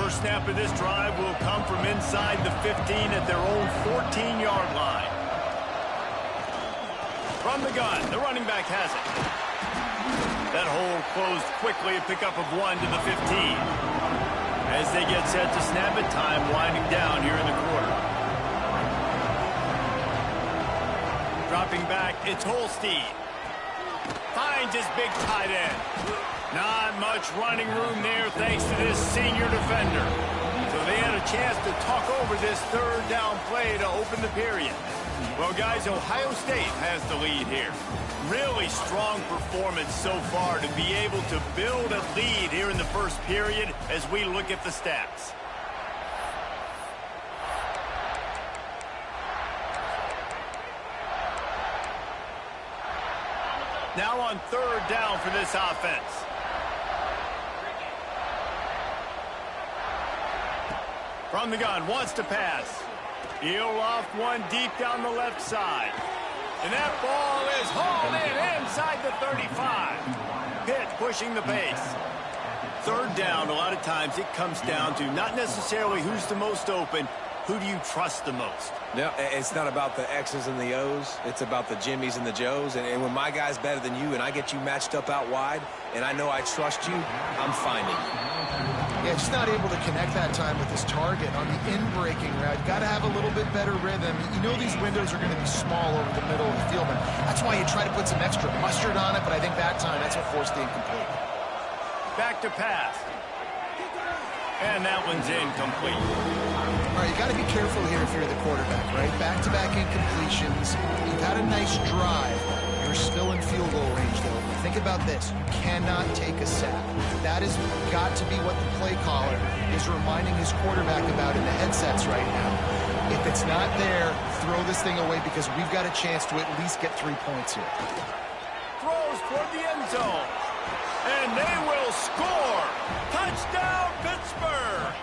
First snap of this drive will come from inside the 15 at their own 14-yard line. From the gun, the running back has it. That hole closed quickly, a pickup of 1 to the 15. As they get set to snap it, time winding down here in the quarter. Dropping back, it's Holstein. Finds his big tight end. Not much running room there thanks to this senior defender. So they had a chance to talk over this third down play to open the period. Well, guys, Ohio State has the lead here. Really strong performance so far to be able to build a lead here in the first period as we look at the stats. Now on third down for this offense. From the gun, wants to pass. He'll loft one deep down the left side. And that ball is hauled in inside the 35. Pitt pushing the pace. Third down, a lot of times it comes down to not necessarily who's the most open, who do you trust the most? No, it's not about the X's and the O's. It's about the Jimmys and the Joes. And when my guy's better than you and I get you matched up out wide and I know I trust you, I'm finding you. Yeah, just not able to connect that time with his target on the in-breaking route. Got to have a little bit better rhythm. You know these windows are going to be small over the middle of the field, and that's why you try to put some extra mustard on it, but I think that time that's what forced the incomplete. Back to pass. And that one's incomplete. All right, you got to be careful here if you're the quarterback, right? Back-to-back incompletions. You've had a nice drive. You're still in field goal range, though. Think about this. You cannot take a sack. That has got to be what the play caller is reminding his quarterback about in the headsets right now. If it's not there, throw this thing away because we've got a chance to at least get 3 points here. Throws toward the end zone. And they will score. Touchdown, Pittsburgh.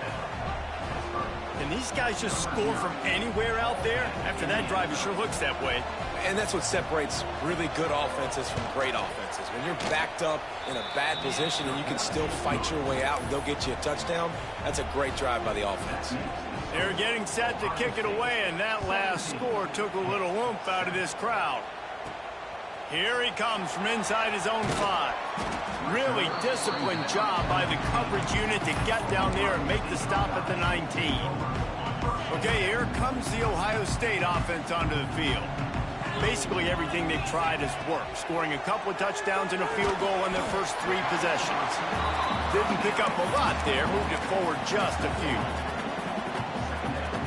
Can these guys just score from anywhere out there? After that drive, it sure looks that way. And that's what separates really good offenses from great offenses. When you're backed up in a bad position and you can still fight your way out and they'll get you a touchdown, that's a great drive by the offense. They're getting set to kick it away, and that last score took a little oomph out of this crowd. Here he comes from inside his own 5. Really disciplined job by the coverage unit to get down there and make the stop at the 19. Okay, here comes the Ohio State offense onto the field. Basically everything they've tried has worked, scoring a couple of touchdowns and a field goal on their first 3 possessions. Didn't pick up a lot there, moved it forward just a few.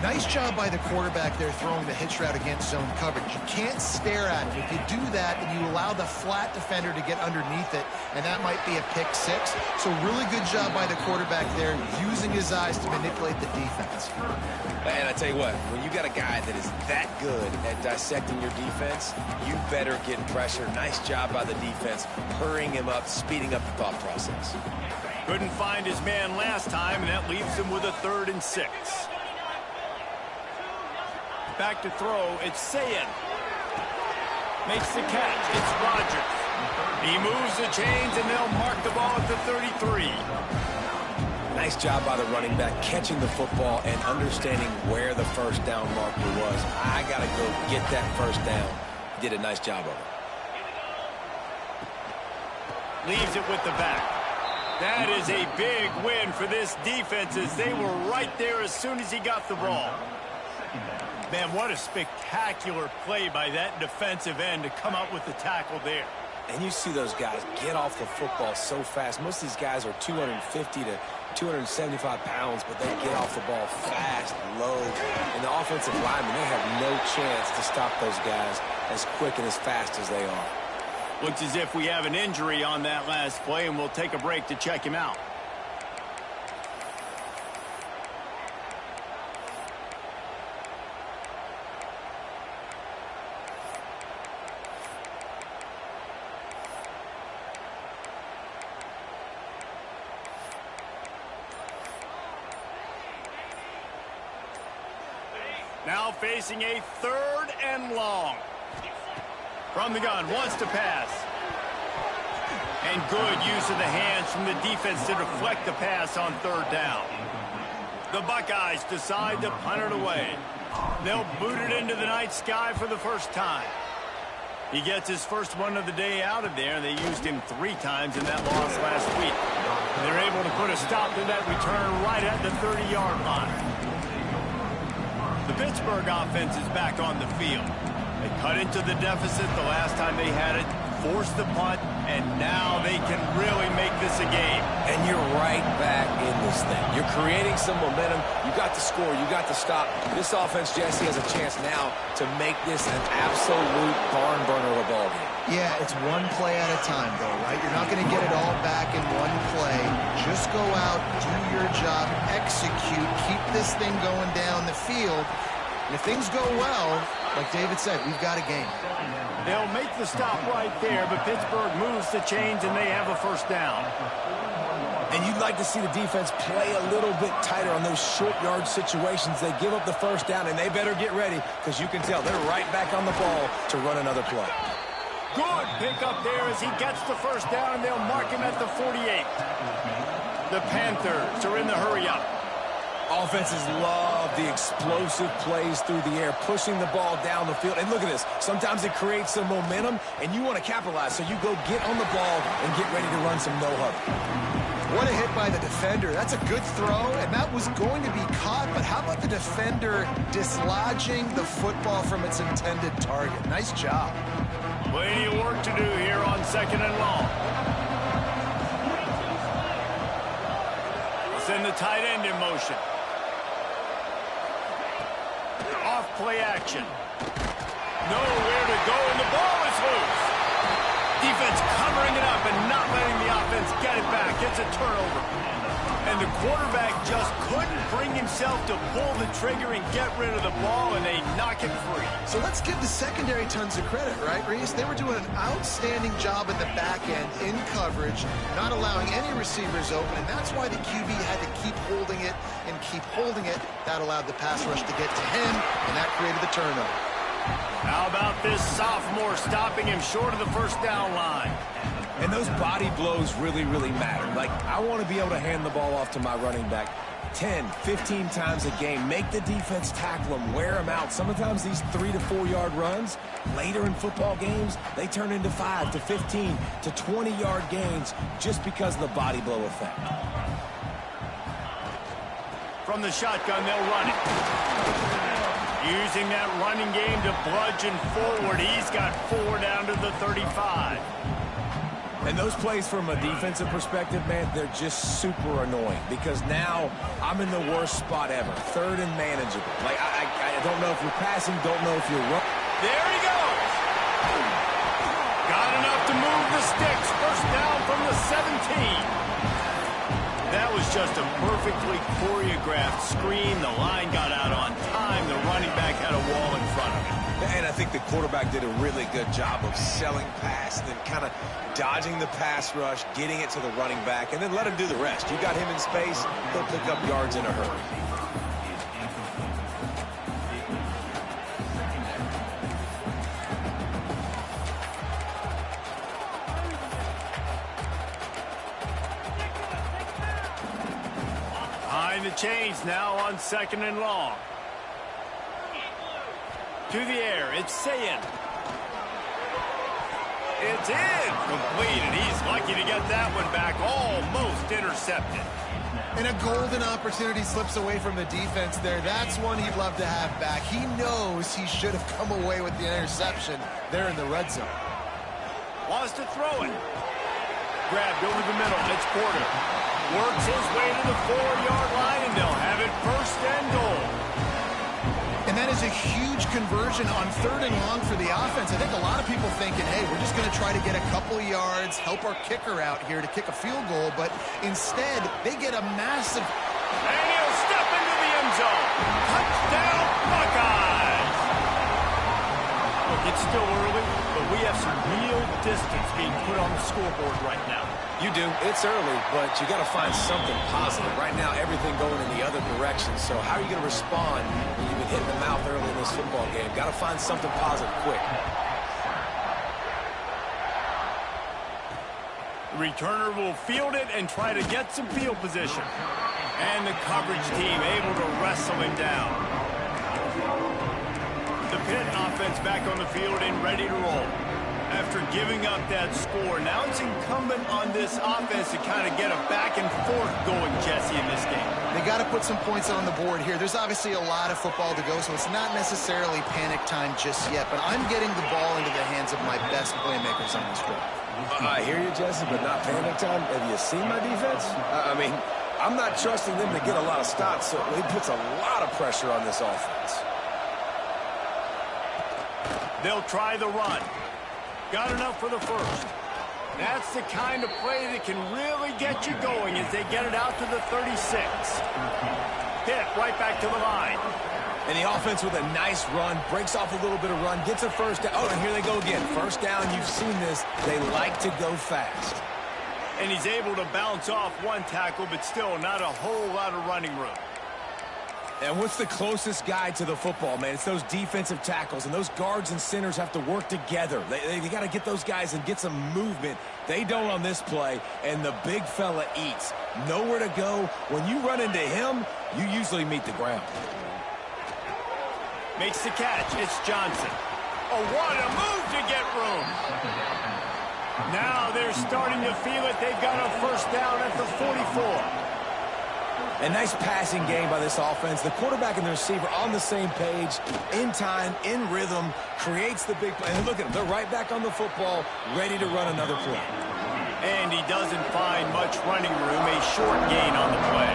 Nice job by the quarterback there throwing the hitch route against zone coverage. You can't stare at it. If you do that, then you allow the flat defender to get underneath it, and that might be a pick 6. So really good job by the quarterback there, using his eyes to manipulate the defense. And I tell you what, when you got a guy that is that good at dissecting your defense, you better get pressure. Nice job by the defense, hurrying him up, speeding up the thought process. Couldn't find his man last time, and that leaves him with a 3rd and 6. Back to throw, it's Sayin. Makes the catch, it's Rogers. He moves the chains, and they'll mark the ball at the 33. Nice job by the running back, catching the football and understanding where the first down marker was. I got to go get that first down. He did a nice job of it. Leaves it with the back. That is a big win for this defense as they were right there as soon as he got the ball. Man, what a spectacular play by that defensive end to come up with the tackle there. And you see those guys get off the football so fast. Most of these guys are 250 to 275 pounds, but they get off the ball fast, low. And the offensive linemen, they have no chance to stop those guys as quick and as fast as they are. Looks as if we have an injury on that last play, and we'll take a break to check him out. Now facing a 3rd and long. From the gun, wants to pass. And good use of the hands from the defense to deflect the pass on 3rd down. The Buckeyes decide to punt it away. They'll boot it into the night sky for the first time. He gets his first one of the day out of there, and they used him 3 times in that loss last week. They're able to put a stop to that return right at the 30-yard line. The Pittsburgh offense is back on the field. They cut into the deficit the last time they had it, forced the punt, and now they can really make this a game. And you're right back in this thing. You're creating some momentum. You got the score. You got the stop. This offense, Jesse, has a chance now to make this an absolute barn burner of a ball game. Yeah, it's one play at a time, though, right? You're not going to get it all back in one play. Just go out, do your job, execute, keep this thing going down the field. And if things go well, like David said, we've got a game. They'll make the stop right there, but Pittsburgh moves the chains, and they have a first down. And you'd like to see the defense play a little bit tighter on those short yard situations. They give up the first down, and they better get ready because you can tell they're right back on the ball to run another play. Good pick up there as he gets the first down, and they'll mark him at the 48. The Panthers are in the hurry-up. Offenses love the explosive plays through the air, pushing the ball down the field. And look at this. Sometimes it creates some momentum, and you want to capitalize. So you go get on the ball and get ready to run some no-huddle. What a hit by the defender. That's a good throw, and that was going to be caught. But how about the defender dislodging the football from its intended target? Nice job. Plenty of work to do here on 2nd and long. Send the tight end in motion. Off play action. Nowhere to go, and the ball is loose. Defense covering it up and not letting the offense get it back. It's a turnover. And the quarterback just couldn't bring himself to pull the trigger and get rid of the ball, and they knock it free. So let's give the secondary tons of credit, right, Reese? They were doing an outstanding job at the back end in coverage, not allowing any receivers open, and that's why the QB had to keep holding it and keep holding it. That allowed the pass rush to get to him, and that created the turnover. How about this sophomore stopping him short of the first down line? And those body blows really, really matter. Like, I want to be able to hand the ball off to my running back 10, 15 times a game. Make the defense tackle them, wear them out. Sometimes these 3 to 4 yard runs, later in football games, they turn into 5 to 15 to 20 yard gains just because of the body blow effect. From the shotgun, they'll run it. Using that running game to bludgeon forward. He's got 4 down to the 35. And those plays from a defensive perspective, man, they're just super annoying because now I'm in the worst spot ever. 3rd and manageable. Like, I don't know if you're passing, don't know if you're running. There he goes. Got enough to move the sticks. First down from the 17. That was just a perfectly choreographed screen. The line got out on time. The running back had a wall in front of him. And I think the quarterback did a really good job of selling pass and then kind of dodging the pass rush, getting it to the running back, and then let him do the rest. You got him in space, he'll pick up yards in a hurry. Behind the chains now on 2nd and long. To the air, it's Sayin. It's in. Complete, and he's lucky to get that one back. Almost intercepted. And a golden opportunity slips away from the defense there. That's one he'd love to have back. He knows he should have come away with the interception there in the red zone. Wants to throw it. Grabbed over the middle. It's Porter. Works his way to the 4-yard line, and they'll have it 1st and goal. And that is a huge conversion on 3rd and long for the offense. I think a lot of people thinking, hey, we're just going to try to get a couple yards, help our kicker out here to kick a field goal. But instead, they get a massive... And he'll step into the end zone. Touchdown, Buckeyes! Look, it's still early, but we have some real distance being put on the scoreboard right now. You do. It's early, but you got to find something positive. Right now, everything going in the other direction. So how are you going to respond when you've been hit in the mouth early in this football game? Got to find something positive quick. The returner will field it and try to get some field position. And the coverage team able to wrestle him down. The Pitt offense back on the field and ready to roll. After giving up that score, now it's incumbent on this offense to kind of get a back and forth going, Jesse, in this game. They got to put some points on the board here. There's obviously a lot of football to go, so it's not necessarily panic time just yet, but I'm getting the ball into the hands of my best playmakers on this drive. I hear you, Jesse, but not panic time. Have you seen my defense? I mean, I'm not trusting them to get a lot of stops, so it puts a lot of pressure on this offense. They'll try the run. Got enough for the first. That's the kind of play that can really get you going as they get it out to the 36. Pitt right back to the line. And the offense with a nice run, breaks off a little bit of run, gets a first down. Oh, and here they go again. First down, you've seen this. They like to go fast. And he's able to bounce off one tackle, but still not a whole lot of running room. And what's the closest guy to the football, man? It's those defensive tackles, and those guards and centers have to work together. They got to get those guys and get some movement. They don't on this play, and the big fella eats. Nowhere to go. When you run into him, you usually meet the ground. Makes the catch. It's Johnson. Oh, what a move to get room. Now they're starting to feel it. They've got a first down at the 44. A nice passing game by this offense. The quarterback and the receiver on the same page, in time, in rhythm, creates the big play. And look at them. They're right back on the football, ready to run another play. And he doesn't find much running room. A short gain on the play.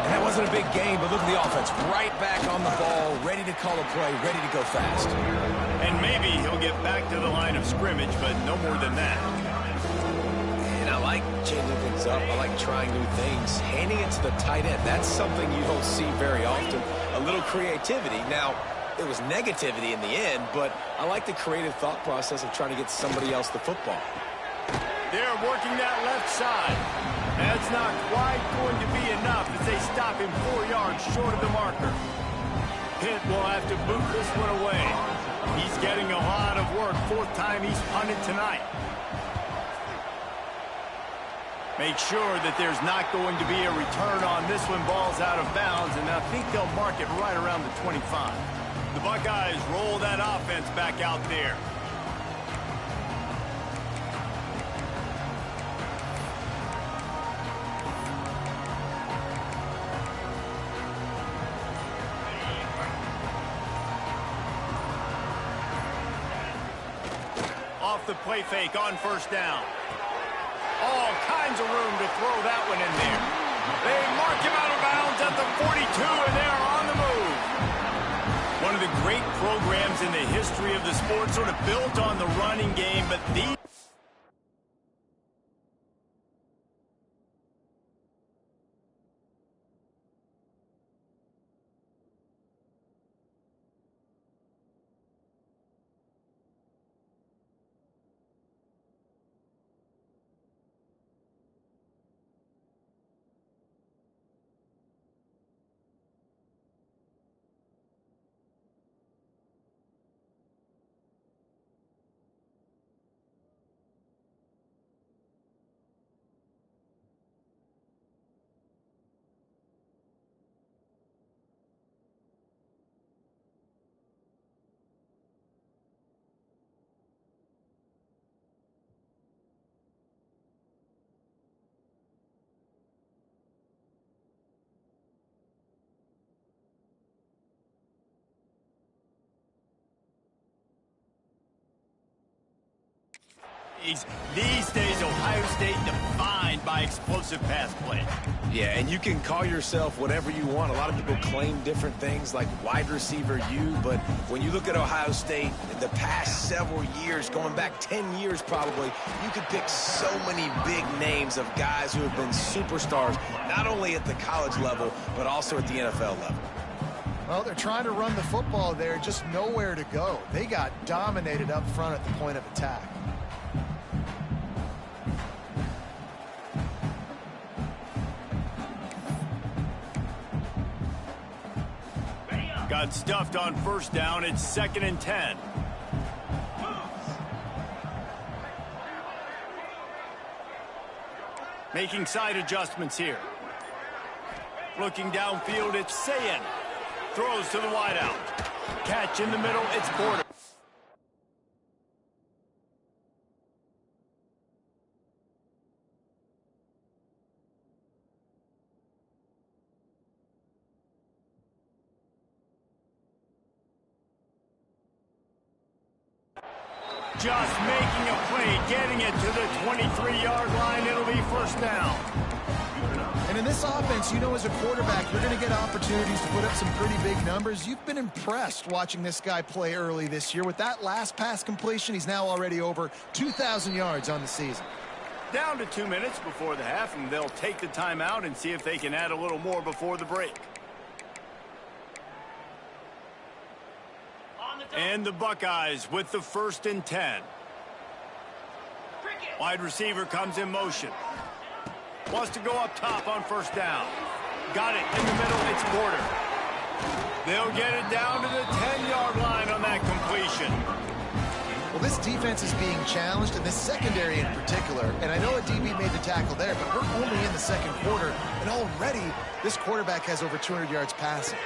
And that wasn't a big gain, but look at the offense. Right back on the ball, ready to call a play, ready to go fast. And maybe he'll get back to the line of scrimmage, but no more than that. And I like changing things up. I like trying new things. Handing it to the tight end, that's something you don't see very often. A little creativity. Now, it was negativity in the end, but I like the creative thought process of trying to get somebody else the football. They're working that left side. That's not quite going to be enough as they stop him 4 yards short of the marker. Pitt will have to boot this one away. He's getting a lot of work. Fourth time he's punted tonight. Make sure that there's not going to be a return on this one. Ball's out of bounds, and I think they'll mark it right around the 25. The Buckeyes roll that offense back out there. Off the play fake on first down. All kinds of room to throw that one in there. They mark him out of bounds at the 42, and they're on the move. One of the great programs in the history of the sport, sort of built on the running game, but these... These days, Ohio State defined by explosive pass play. Yeah, and you can call yourself whatever you want. A lot of people claim different things like wide receiver U, but when you look at Ohio State, in the past several years, going back 10 years probably, you could pick so many big names of guys who have been superstars, not only at the college level, but also at the NFL level. Well, they're trying to run the football there, just nowhere to go. They got dominated up front at the point of attack. Got stuffed on first down. It's 2nd and 10. Making side adjustments here. Looking downfield, it's Sayin. Throws to the wideout. Catch in the middle, it's Porter. Just making a play, getting it to the 23-yard line. It'll be first down. And in this offense, you know, as a quarterback, you're going to get opportunities to put up some pretty big numbers. You've been impressed watching this guy play early this year. With that last pass completion, he's now already over 2,000 yards on the season. Down to 2 minutes before the half, and they'll take the timeout and see if they can add a little more before the break. And the Buckeyes with the 1st and 10. Wide receiver comes in motion. Wants to go up top on first down. Got it in the middle, it's Porter. They'll get it down to the 10-yard line on that completion. Well, this defense is being challenged, and this secondary in particular. And I know a DB made the tackle there, but we're only in the second quarter, and already this quarterback has over 200 yards passing.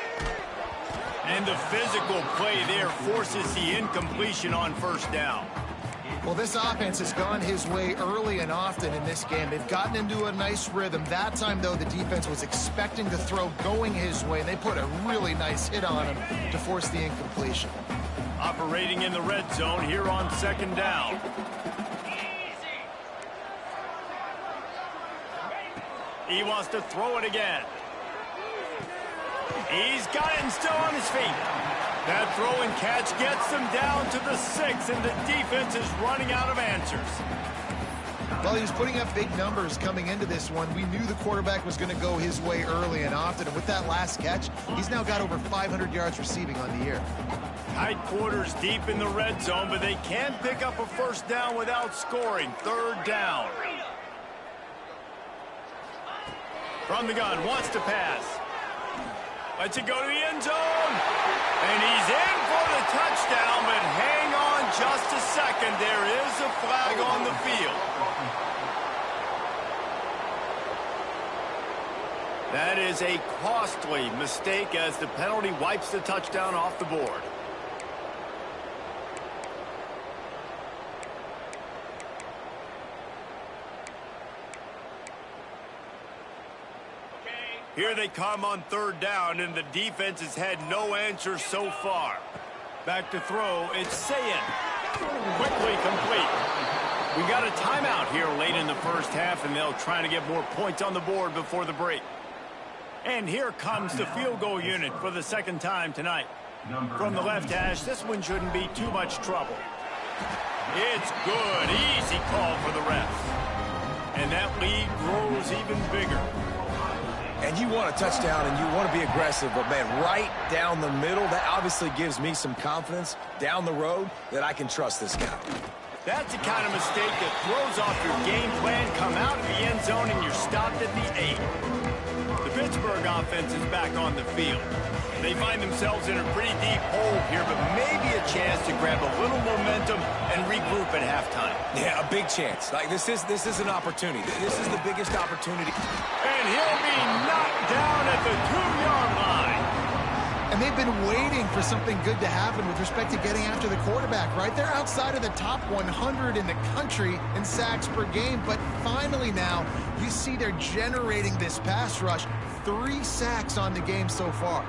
And the physical play there forces the incompletion on first down. Well, this offense has gone his way early and often in this game. They've gotten into a nice rhythm. That time, though, the defense was expecting the throw going his way, and they put a really nice hit on him to force the incompletion. Operating in the red zone here on 2nd down. He wants to throw it again. He's got it and still on his feet. That throw and catch gets them down to the 6, and the defense is running out of answers. Well, he was putting up big numbers coming into this one. We knew the quarterback was going to go his way early and often, and with that last catch, he's now got over 500 yards receiving on the year. Tight quarters deep in the red zone, but they can't pick up a first down without scoring. 3rd down. From the gun, wants to pass. Lets it go to the end zone. And he's in for the touchdown, but hang on just a second. There is a flag on the field. That is a costly mistake as the penalty wipes the touchdown off the board. Here they come on 3rd down, and the defense has had no answers so far. Back to throw, it's Sayin. Quickly complete. We got a timeout here late in the first half, and they'll try to get more points on the board before the break. And here comes the field goal unit for the 2nd time tonight. From the left hash, this one shouldn't be too much trouble. It's good. Easy call for the refs. And that lead grows even bigger. And you want a touchdown and you want to be aggressive, but, man, right down the middle, that obviously gives me some confidence down the road that I can trust this guy. That's the kind of mistake that throws off your game plan. Come out of the end zone and you're stopped at the 8. The Pittsburgh offense is back on the field. They find themselves in a pretty deep hole here, but maybe a chance to grab a little momentum and regroup at halftime. Yeah, a big chance. Like, this is an opportunity. This is the biggest opportunity. And he'll be knocked down at the 2-yard line. And they've been waiting for something good to happen with respect to getting after the quarterback, right? They're outside of the top 100 in the country in sacks per game, but finally now you see they're generating this pass rush. 3 sacks on the game so far.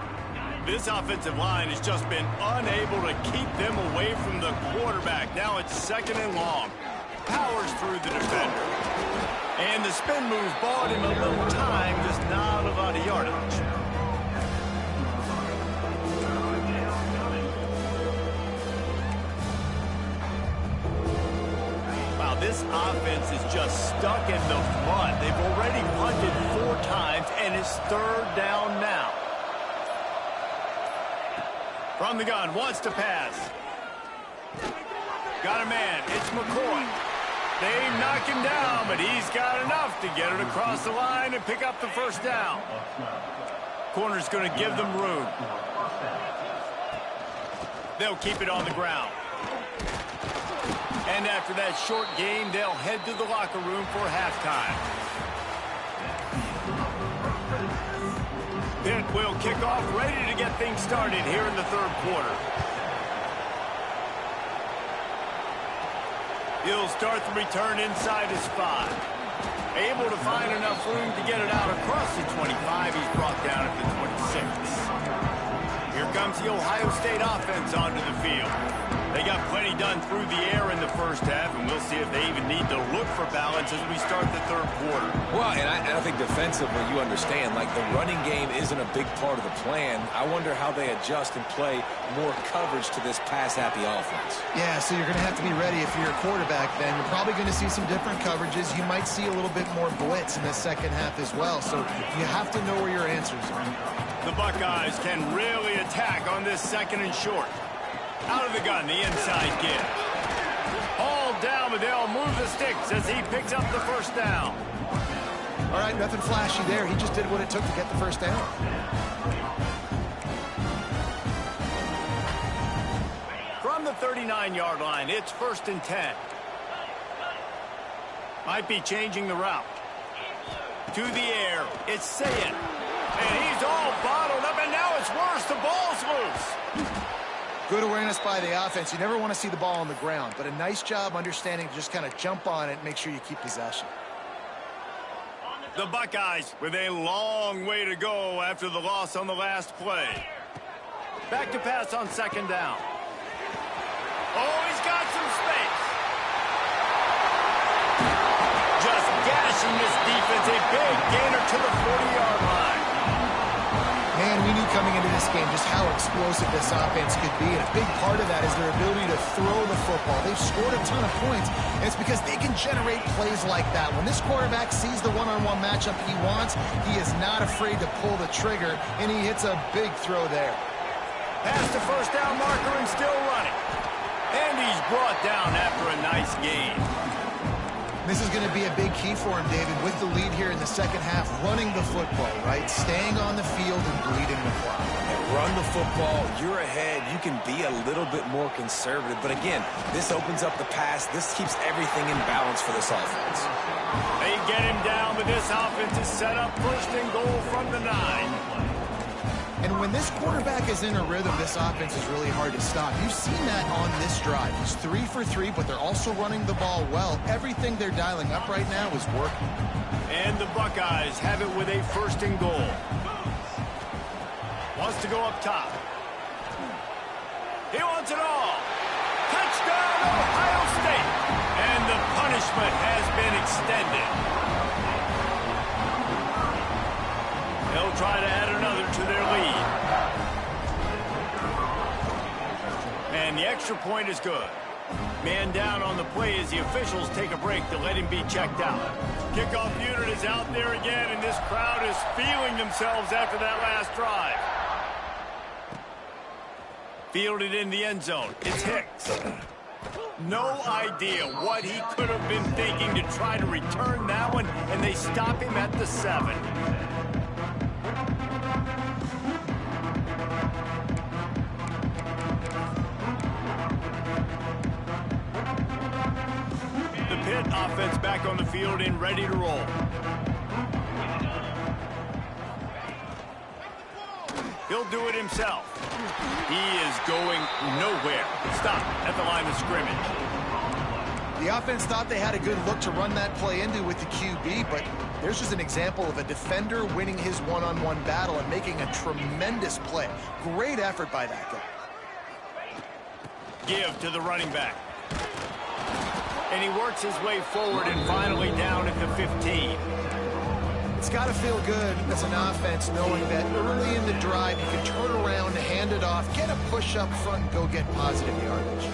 This offensive line has just been unable to keep them away from the quarterback. Now it's 2nd and long. Powers through the defender. And the spin move bought him a little time, just not a lot of yardage. Wow, this offense is just stuck in the mud. They've already punted 4 times, and it's 3rd down now. From the gun, wants to pass. Got a man, it's McCoy. They knock him down, but he's got enough to get it across the line and pick up the first down. Corner's going to give them room. They'll keep it on the ground. And after that short game, they'll head to the locker room for halftime. Pitt will kick off, ready to get things started here in the third quarter. He'll start the return inside his 5. Able to find enough room to get it out across the 25. He's brought down at the 26. Here comes the Ohio State offense onto the field. They got plenty done through the air in the first half, and we'll see if they even need to look for balance as we start the third quarter. Well, and I think defensively, you understand, like the running game isn't a big part of the plan. I wonder how they adjust and play more coverage to this pass-happy offense. Yeah, so you're going to have to be ready if you're a quarterback then. You're probably going to see some different coverages. You might see a little bit more blitz in the second half as well, so you have to know where your answers are. The Buckeyes can really attack on this second and short. Out of the gun, the inside give. All down, but they'll move the sticks as he picks up the first down. All right, nothing flashy there. He just did what it took to get the first down. From the 39-yard line, it's 1st and 10. Might be changing the route. To the air, it's Sayin. And he's all bottled up, and now it's worse. The ball's loose. Good awareness by the offense. You never want to see the ball on the ground, but a nice job understanding to just kind of jump on it and make sure you keep possession. The Buckeyes with a long way to go after the loss on the last play. Back to pass on 2nd down. Oh, he's got some space. Just gashing this defense. A big gainer to the 40-yard line. Man, we knew coming into this game just how explosive this offense could be, and a big part of that is their ability to throw the football. They've scored a ton of points, and it's because they can generate plays like that. When this quarterback sees the one-on-one matchup he wants, he is not afraid to pull the trigger, and he hits a big throw there. Past the first down marker and still running. And he's brought down after a nice gain. This is going to be a big key for him, David, with the lead here in the second half, running the football, right? Staying on the field and bleeding the clock. Run the football, you're ahead, you can be a little bit more conservative. But again, this opens up the pass. This keeps everything in balance for this offense. They get him down, but this offense is set up 1st and goal from the 9. And when this quarterback is in a rhythm, this offense is really hard to stop. You've seen that on this drive. He's 3 for 3, but they're also running the ball well. Everything they're dialing up right now is working. And the Buckeyes have it with a 1st and goal. Wants to go up top. He wants it all. Touchdown, Ohio State. And the punishment has been extended. They'll try to add another to their lead. And the extra point is good. Man down on the play as the officials take a break to let him be checked out. Kickoff unit is out there again, and this crowd is feeling themselves after that last drive. Fielded in the end zone. It's Hicks. No idea what he could have been thinking to try to return that one, and they stop him at the 7. The Pitt offense back on the field and ready to roll. He'll do it himself. He is going nowhere. Stop at the line of scrimmage. The offense thought they had a good look to run that play into with the QB, but there's just an example of a defender winning his one-on-one battle and making a tremendous play. Great effort by that guy. Give to the running back. And he works his way forward and finally down at the 15. It's got to feel good as an offense knowing that early in the drive you can turn around, hand it off, get a push up front, and go get positive yardage.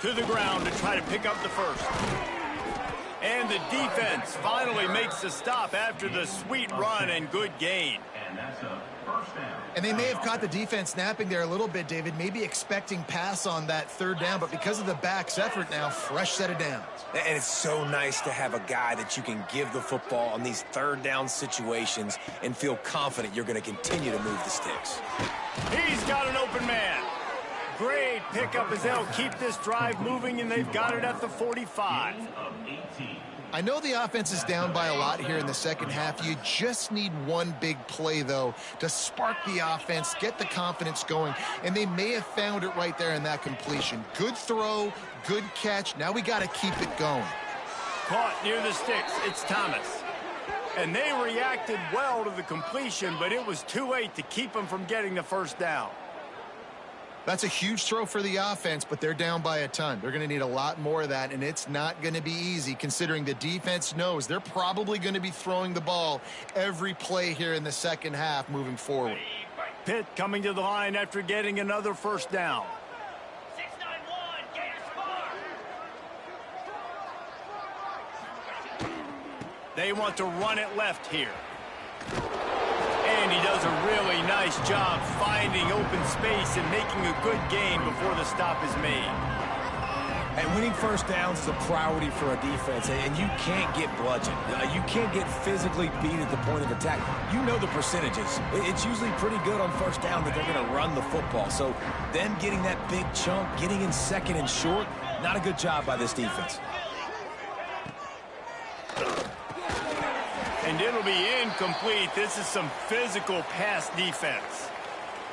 To the ground to try to pick up the first. And the defense finally makes the stop after the sweet run and good gain. And they may have caught the defense napping there a little bit, David, maybe expecting pass on that 3rd down, but because of the back's effort now, fresh set of downs. And it's so nice to have a guy that you can give the football on these 3rd down situations and feel confident you're going to continue to move the sticks. He's got an open man. Great pickup as they'll keep this drive moving, and they've got it at the 45. I know the offense is down by a lot here in the second half. You just need one big play, though, to spark the offense, get the confidence going, and they may have found it right there in that completion. Good throw, good catch. Now we got to keep it going. Caught near the sticks. It's Thomas. And they reacted well to the completion, but it was too late to keep them from getting the first down. That's a huge throw for the offense, but they're down by a ton. They're going to need a lot more of that, and it's not going to be easy considering the defense knows they're probably going to be throwing the ball every play here in the second half moving forward. Pitt coming to the line after getting another first down. 691, Gators score. They want to run it left here. And he does a really nice job finding open space and making a good gain before the stop is made. And winning first downs is a priority for a defense, and you can't get bludgeoned. You can't get physically beat at the point of attack. You know the percentages. It's usually pretty good on first down that they're going to run the football. So them getting that big chunk, getting in second and short, not a good job by this defense. And it'll be incomplete. This is some physical pass defense.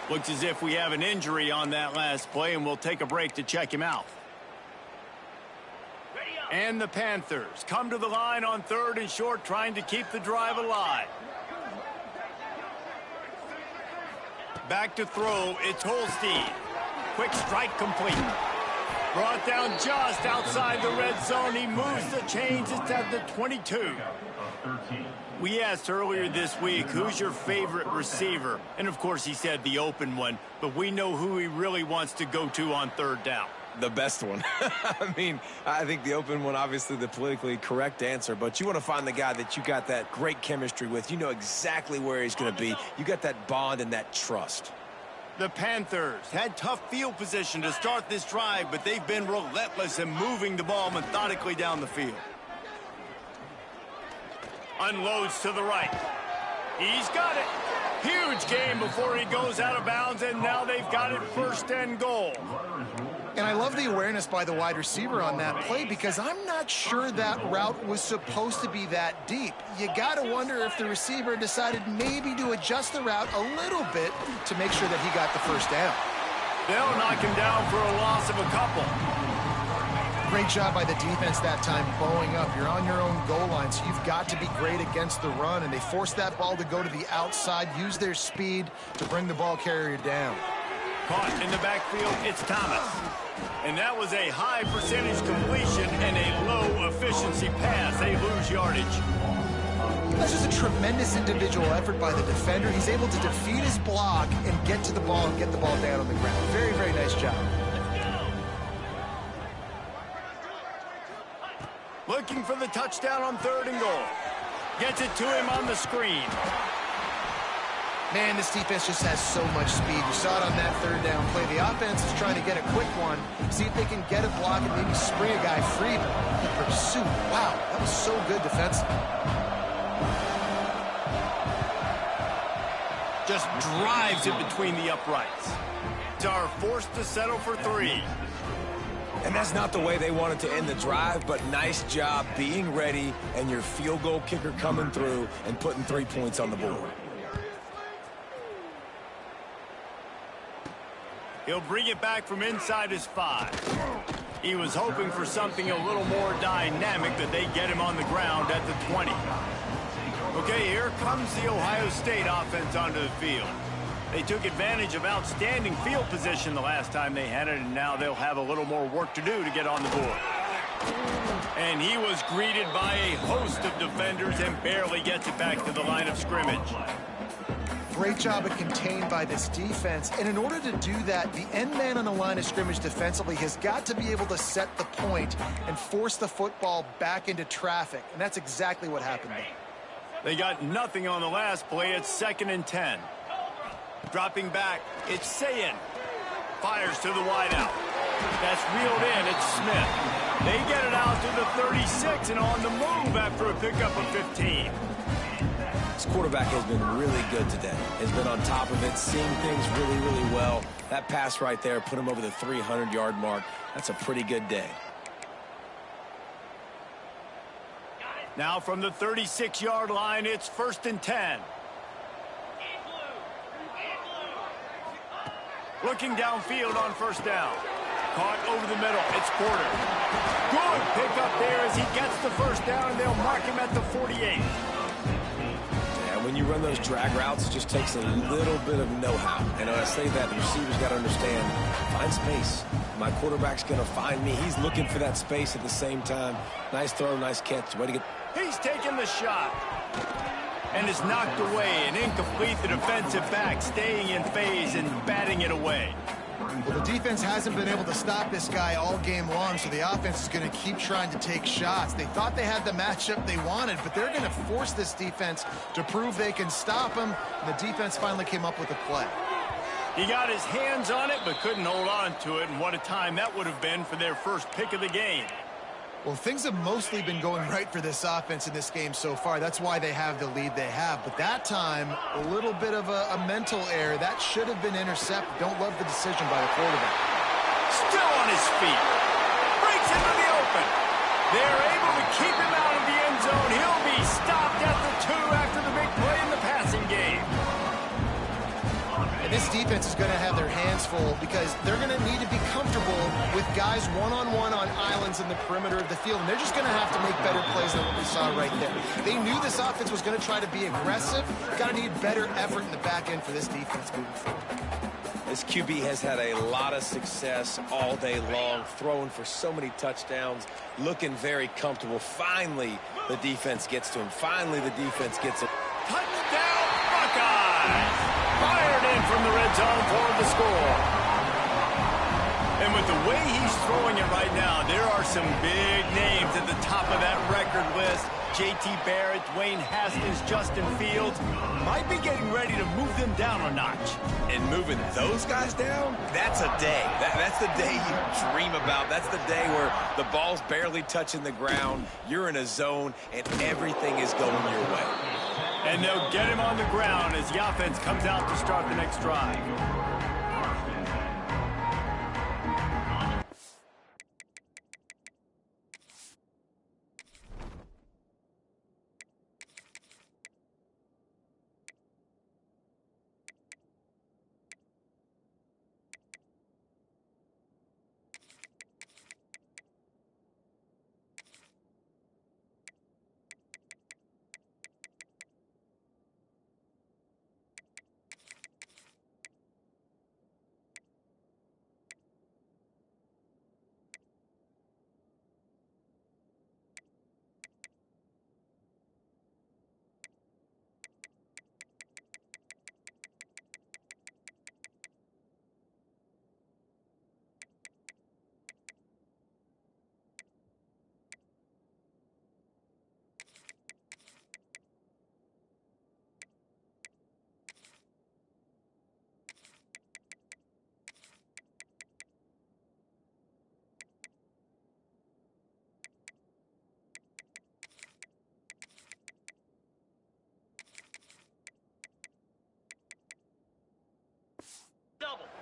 Looks as if we have an injury on that last play, and we'll take a break to check him out. And the Panthers come to the line on 3rd and short, trying to keep the drive alive. Back to throw, it's Holstein. Quick strike complete. Brought down just outside the red zone. He moves the chains. It's at the 22. We asked earlier this week, who's your favorite receiver? And, of course, he said the open one. But we know who he really wants to go to on 3rd down. The best one. I mean, I think the open one, obviously the politically correct answer, but you want to find the guy that you got that great chemistry with. You know exactly where he's going to be. You got that bond and that trust. The Panthers had tough field position to start this drive, but they've been relentless in moving the ball methodically down the field. Unloads to the right. He's got it. Huge game before he goes out of bounds, and now they've got it 1st and goal. And I love the awareness by the wide receiver on that play because I'm not sure that route was supposed to be that deep. You got to wonder if the receiver decided maybe to adjust the route a little bit to make sure that he got the first down. They'll knock him down for a loss of a couple. Great job by the defense that time, bowing up. You're on your own goal line, so you've got to be great against the run, and they forced that ball to go to the outside, use their speed to bring the ball carrier down. Caught in the backfield, it's Thomas. And that was a high percentage completion and a low efficiency pass. They lose yardage. That's just a tremendous individual effort by the defender. He's able to defeat his block and get to the ball and get the ball down on the ground. Very, very nice job. Looking for the touchdown on 3rd and goal. Gets it to him on the screen. Man, this defense just has so much speed. You saw it on that 3rd down play. The offense is trying to get a quick one, see if they can get a block and maybe spring a guy free. But pursuit, wow, that was so good defensively. Just drives it between the uprights. Are forced to settle for 3. And that's not the way they wanted to end the drive, but nice job being ready and your field goal kicker coming through and putting 3 points on the board. He'll bring it back from inside his 5. He was hoping for something a little more dynamic, that they get him on the ground at the 20. Okay, here comes the Ohio State offense onto the field. They took advantage of outstanding field position the last time they had it, and now they'll have a little more work to do to get on the board. And he was greeted by a host of defenders and barely gets it back to the line of scrimmage. Great job of contained by this defense. And in order to do that, the end man on the line of scrimmage defensively has got to be able to set the point and force the football back into traffic. And that's exactly what happened there. They got nothing on the last play. It's 2nd and 10. Dropping back, it's Sayin. Fires to the wideout. That's reeled in. It's Smith. They get it out to the 36 and on the move after a pickup of 15. This quarterback has been really good today. Has been on top of it, seeing things really, really well. That pass right there put him over the 300-yard mark. That's a pretty good day. Now from the 36-yard line, it's 1st and 10. Looking downfield on 1st down. Caught over the middle. It's Porter. Good pickup there as he gets the 1st down, and they'll mark him at the 48. And when you run those drag routes, it just takes a little bit of know-how. And when I say that, the receiver's got to understand, find space. My quarterback's going to find me. He's looking for that space at the same time. Nice throw, nice catch. Way to get... He's taking the shot. And is knocked away and incomplete. The defensive back staying in phase and batting it away. Well, the defense hasn't been able to stop this guy all game long, so the offense is going to keep trying to take shots. They thought they had the matchup they wanted, but they're going to force this defense to prove they can stop him. And the defense finally came up with a play. He got his hands on it, but couldn't hold on to it, and what a time that would have been for their first pick of the game. Well, things have mostly been going right for this offense in this game so far. That's why they have the lead they have. But that time, a little bit of a mental error. That should have been intercepted. Don't love the decision by the quarterback. Still on his feet. Breaks into the open. They're able to keep him out of the end zone. He'll be stopped at the 2 after the big play in the passing game. This defense is going to have their hands full because they're going to need to be comfortable with guys one-on-one on islands in the perimeter of the field, and they're just going to have to make better plays than what we saw right there. They knew this offense was going to try to be aggressive. Got to need better effort in the back end for this defense moving forward. This QB has had a lot of success all day long, throwing for so many touchdowns, looking very comfortable. Finally, the defense gets to him. Finally, the defense gets him. Touchdown, Buckeyes! Fired in from the red zone for the score. And with the way he's throwing it right now, there are some big names at the top of that record list. J.T. Barrett, Dwayne Haskins, Justin Fields might be getting ready to move them down a notch. And moving those guys down, that's a day. That's the day you dream about. That's the day where the ball's barely touching the ground, you're in a zone, and everything is going your way. And they'll get him on the ground as the offense comes out to start the next drive.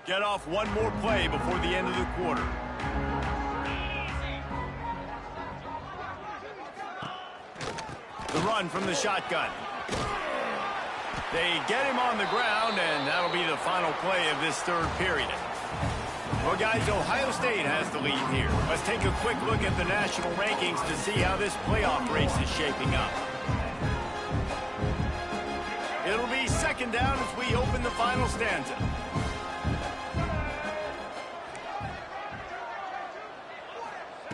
Get off one more play before the end of the quarter. The run from the shotgun. They get him on the ground, and that'll be the final play of this third period. Well, guys, Ohio State has the lead here. Let's take a quick look at the national rankings to see how this playoff race is shaping up. It'll be 2nd down as we open the final stanza.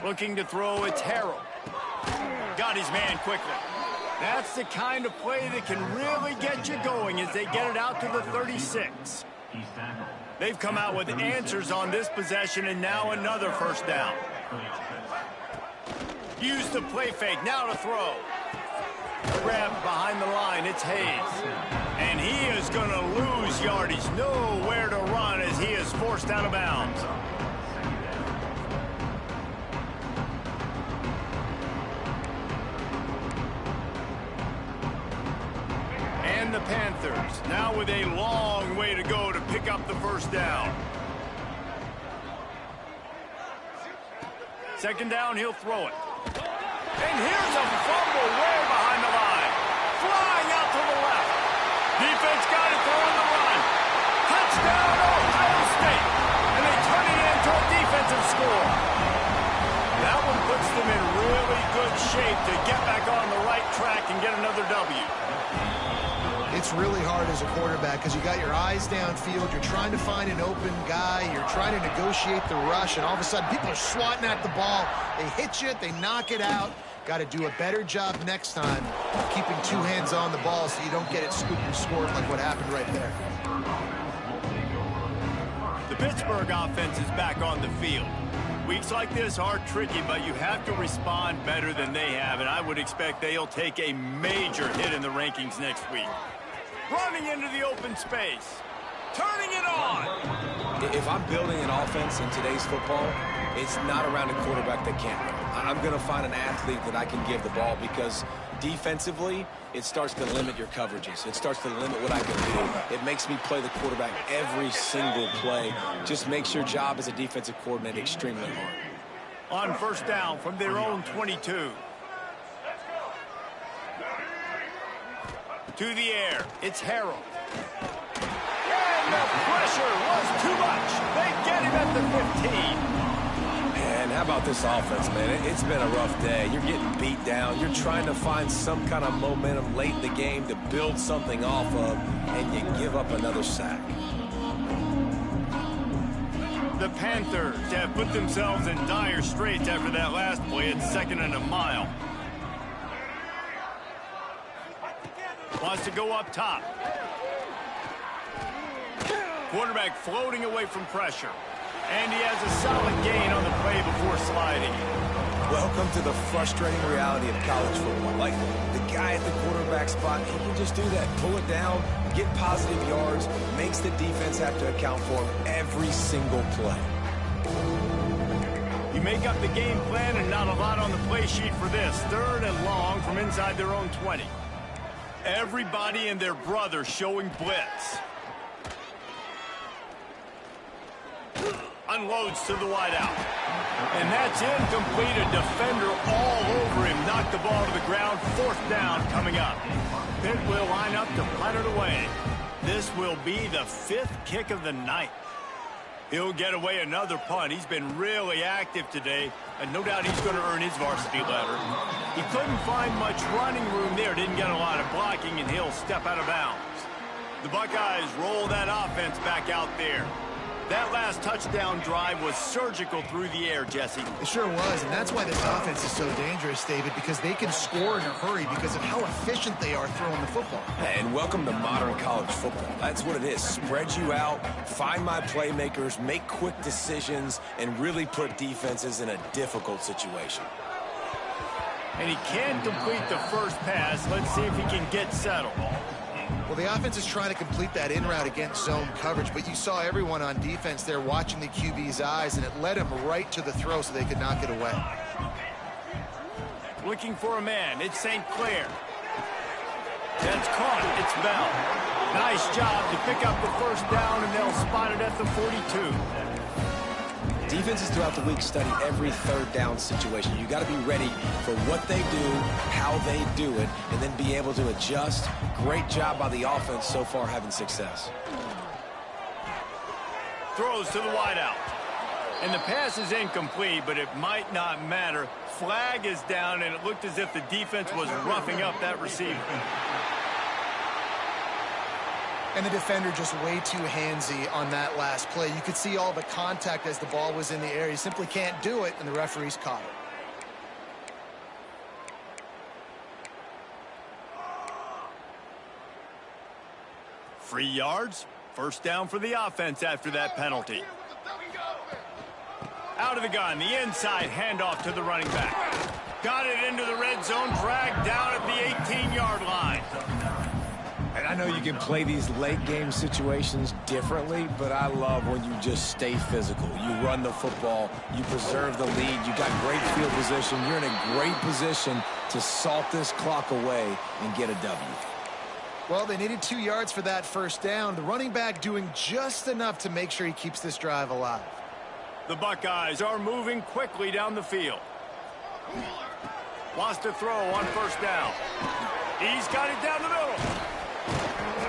Looking to throw, it's Harrell. Got his man quickly. That's the kind of play that can really get you going as they get it out to the 36. They've come out with answers on this possession, and now another 1st down. Use the play fake, now to throw. Grabbed behind the line, it's Hayes. And he is going to lose yardage. Nowhere to run as he is forced out of bounds. And the Panthers, now with a long way to go to pick up the 1st down. 2nd down, he'll throw it. And here's a fumble way behind the line. Flying out to the left. Defense got it throwing the run. Touchdown, Ohio State. And they turn it into a defensive score. That one puts them in really good shape to get back on the right track and get another W. It's really hard as a quarterback because you got your eyes downfield. You're trying to find an open guy. You're trying to negotiate the rush, and all of a sudden people are swatting at the ball. They hit you, they knock it out. Got to do a better job next time of keeping two hands on the ball so you don't get it scooped and scored like what happened right there. The Pittsburgh offense is back on the field. Weeks like this are tricky, but you have to respond better than they have, and I would expect they'll take a major hit in the rankings next week. Running into the open space. Turning it on. If I'm building an offense in today's football, it's not around a quarterback that can't run. I'm going to find an athlete that I can give the ball because defensively, it starts to limit your coverages. It starts to limit what I can do. It makes me play the quarterback every single play. Just makes your job as a defensive coordinator extremely hard. On first down from their own 22. To the air, it's Harrell. And the pressure was too much. They get him at the 15. And how about this offense, man? It's been a rough day. You're getting beat down. You're trying to find some kind of momentum late in the game to build something off of, and you give up another sack. The Panthers have put themselves in dire straits after that last play at 2nd and a mile. Wants to go up top. Quarterback floating away from pressure. And he has a solid gain on the play before sliding. Welcome to the frustrating reality of college football. Like, the guy at the quarterback spot, he can just do that. Pull it down, get positive yards, makes the defense have to account for him every single play. You make up the game plan and not a lot on the play sheet for this. 3rd and long from inside their own 20. Everybody and their brother showing blitz. Unloads to the wideout. And that's incomplete. A defender all over him. Knocked the ball to the ground. 4th down coming up. Pitt will line up to punt it away. This will be the 5th kick of the night. He'll get away another punt. He's been really active today, and no doubt he's going to earn his varsity letter. He couldn't find much running room there. Didn't get a lot of blocking, and he'll step out of bounds. The Buckeyes roll that offense back out there. That last touchdown drive was surgical through the air, Jesse. It sure was, and that's why this offense is so dangerous, David, because they can score in a hurry because of how efficient they are throwing the football. And welcome to modern college football. That's what it is. Spread you out, find my playmakers, make quick decisions, and really put defenses in a difficult situation. And he can't complete the first pass. Let's see if he can get settled. Well, the offense is trying to complete that in route against zone coverage, but you saw everyone on defense there watching the QB's eyes, and it led him right to the throw so they could knock it away. Looking for a man. It's St. Clair. That's caught. It's Bell. Nice job to pick up the first down, and they'll spot it at the 42. Defenses throughout the week study every 3rd down situation. You got to be ready for what they do, how they do it, and then be able to adjust. Great job by the offense so far having success. Throws to the wideout. And the pass is incomplete, but it might not matter. Flag is down, and it looked as if the defense was roughing up that receiver. And the defender just way too handsy on that last play. You could see all the contact as the ball was in the air. He simply can't do it, and the referees caught it. Free yards. First down for the offense after that penalty. Out of the gun, the inside handoff to the running back. Got it into the red zone, dragged down at the 18-yard line. And I know you can play these late game situations differently, but I love when you just stay physical. You run the football, you preserve the lead, you got great field position, you're in a great position to salt this clock away and get a W. Well, they needed 2 yards for that first down. The running back doing just enough to make sure he keeps this drive alive. The Buckeyes are moving quickly down the field. Wants to throw on first down. He's got it down the middle.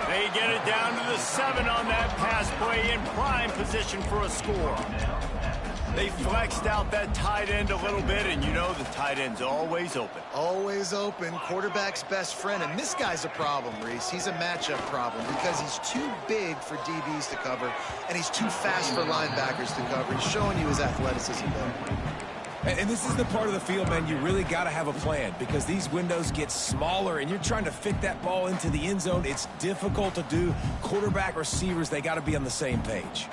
They get it down to the 7 on that pass play, in prime position for a score. They flexed out that tight end a little bit, and you know the tight end's always open. Always open, quarterback's best friend. And this guy's a problem, Reese. He's a matchup problem because he's too big for DBs to cover, and he's too fast for linebackers to cover. He's showing you his athleticism there. And this is the part of the field, man, you really got to have a plan because these windows get smaller and you're trying to fit that ball into the end zone. It's difficult to do. Quarterback, receivers, they got to be on the same page.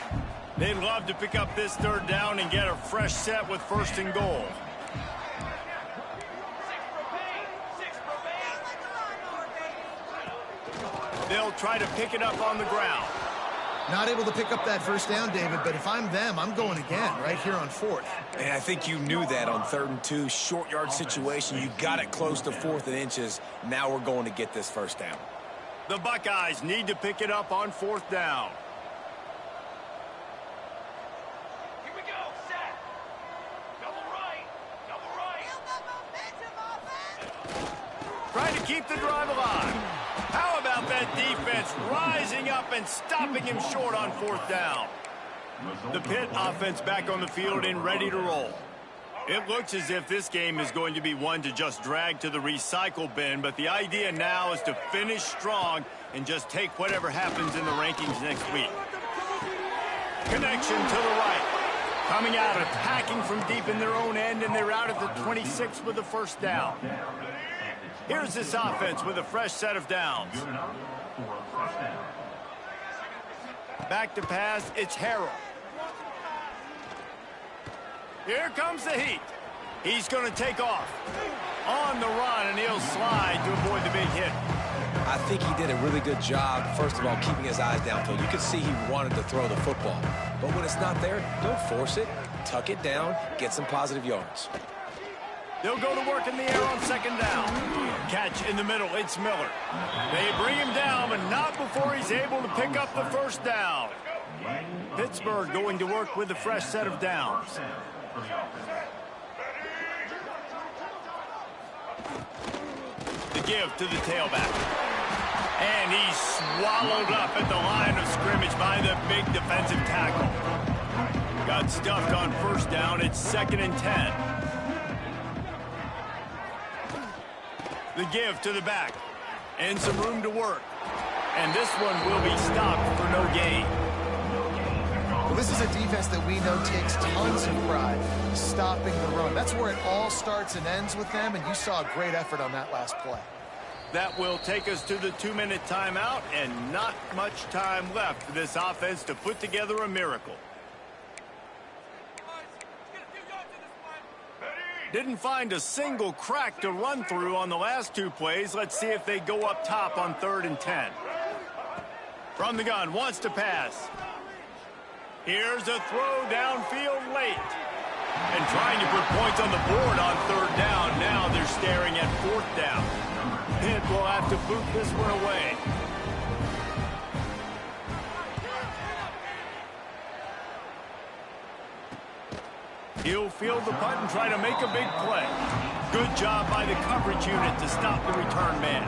They'd love to pick up this third down and get a fresh set with first and goal. They'll try to pick it up on the ground. Not able to pick up that first down, David, but if I'm them, I'm going again right here on 4th. And I think you knew that on 3rd and 2, short yard situation. You got it close to 4th and inches. Now we're going to get this first down. The Buckeyes need to pick it up on 4th down. Here we go, set. Double right, double right. Trying to keep the drive alive. How about that defense rising up and stopping him short on 4th down? The Pitt offense back on the field and ready to roll. It looks as if this game is going to be one to just drag to the recycle bin, but the idea now is to finish strong and just take whatever happens in the rankings next week. Connection to the right. Coming out, attacking from deep in their own end, and they're out at the 26 with the first down. Here's this offense with a fresh set of downs. Back to pass, it's Harrell. Here comes the heat. He's going to take off. On the run, and he'll slide to avoid the big hit. I think he did a really good job, first of all, keeping his eyes downfield. You could see he wanted to throw the football. But when it's not there, don't force it. Tuck it down, get some positive yards. They'll go to work in the air on 2nd down. Catch in the middle, it's Miller. They bring him down, but not before he's able to pick up the first down. Pittsburgh going to work with a fresh set of downs. The give to the tailback. And he's swallowed up at the line of scrimmage by the big defensive tackle. Got stuffed on first down, it's 2nd and 10. The give to the back. And some room to work. And this one will be stopped for no gain. Well, this is a defense that we know takes tons of pride stopping the run. That's where it all starts and ends with them, and you saw a great effort on that last play. That will take us to the 2-minute timeout, and not much time left for this offense to put together a miracle. Didn't find a single crack to run through on the last 2 plays. Let's see if they go up top on 3rd and 10. From the gun, wants to pass. Here's a throw downfield late. And trying to put points on the board on 3rd down. Now they're staring at 4th down. Pitt will have to boot this one away. He'll field the punt and try to make a big play. Good job by the coverage unit to stop the return man.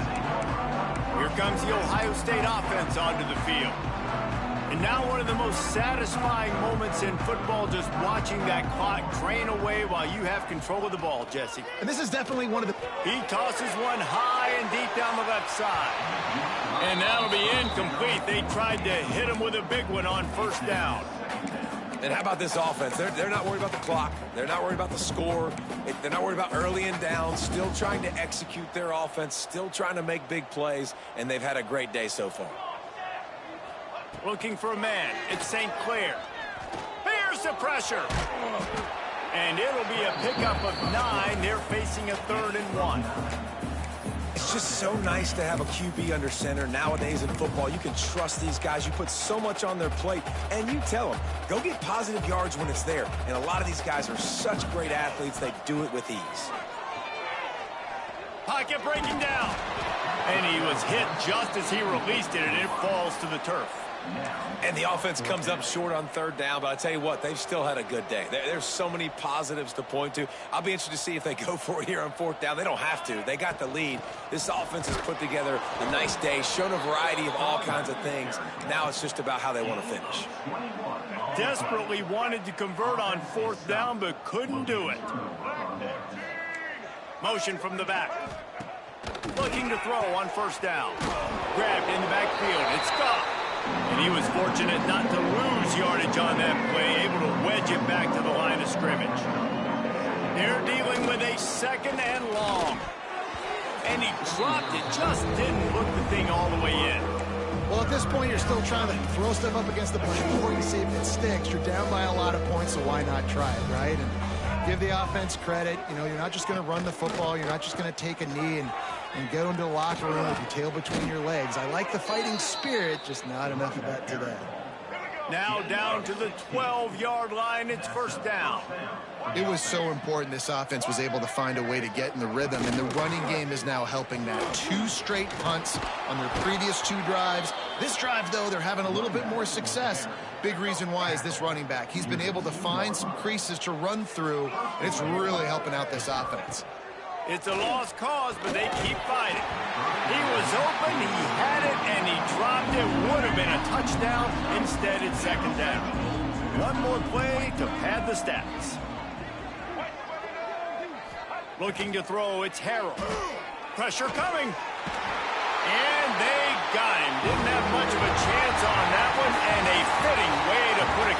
Here comes the Ohio State offense onto the field. And now one of the most satisfying moments in football, just watching that clock drain away while you have control of the ball, Jesse. And this is definitely one of the... He tosses one high and deep down the left side. And that'll be incomplete. They tried to hit him with a big one on first down. And how about this offense? They're not worried about the clock. They're not worried about the score. They're not worried about early and down. Still trying to execute their offense. Still trying to make big plays. And they've had a great day so far. Looking for a man. It's St. Clair. Here's the pressure. And it'll be a pickup of 9. They're facing a 3rd and 1. It's just so nice to have a QB under center. Nowadays in football, you can trust these guys. You put so much on their plate, and you tell them, go get positive yards when it's there. And a lot of these guys are such great athletes, they do it with ease. Pocket breaking down. And he was hit just as he released it, and it falls to the turf. And the offense comes up short on third down, but I tell you what, they've still had a good day. There's so many positives to point to. I'll be interested to see if they go for it here on fourth down. They don't have to. They got the lead. This offense has put together a nice day, shown a variety of all kinds of things. Now it's just about how they want to finish. Desperately wanted to convert on fourth down, but couldn't do it. Motion from the back. Looking to throw on first down. Grabbed in the backfield. It's Scott. And he was fortunate not to lose yardage on that play, able to wedge it back to the line of scrimmage. They're dealing with a second and long. And he dropped it, just didn't hook the thing all the way in. Well, at this point, you're still trying to throw stuff up against the bush before you see if it sticks. You're down by a lot of points, so why not try it, right? And give the offense credit. You know, you're not just going to run the football. You're not just going to take a knee and go into the locker room with your tail between your legs. I like the fighting spirit, just not enough of that today. Now down to the 12-yard line. It's first down. It was so important this offense was able to find a way to get in the rhythm, and the running game is now helping that. 2 straight punts on their previous 2 drives. This drive, though, they're having a little bit more success. Big reason why is this running back. He's been able to find some creases to run through, and it's really helping out this offense. It's a lost cause, but they keep fighting. He was open, he had it, and he dropped it. Would have been a touchdown. Instead, it's second down. One more play to pad the stats. Looking to throw, it's Harrell. Pressure coming. And they got him. Didn't have much of a chance on that one, and a fitting way to put a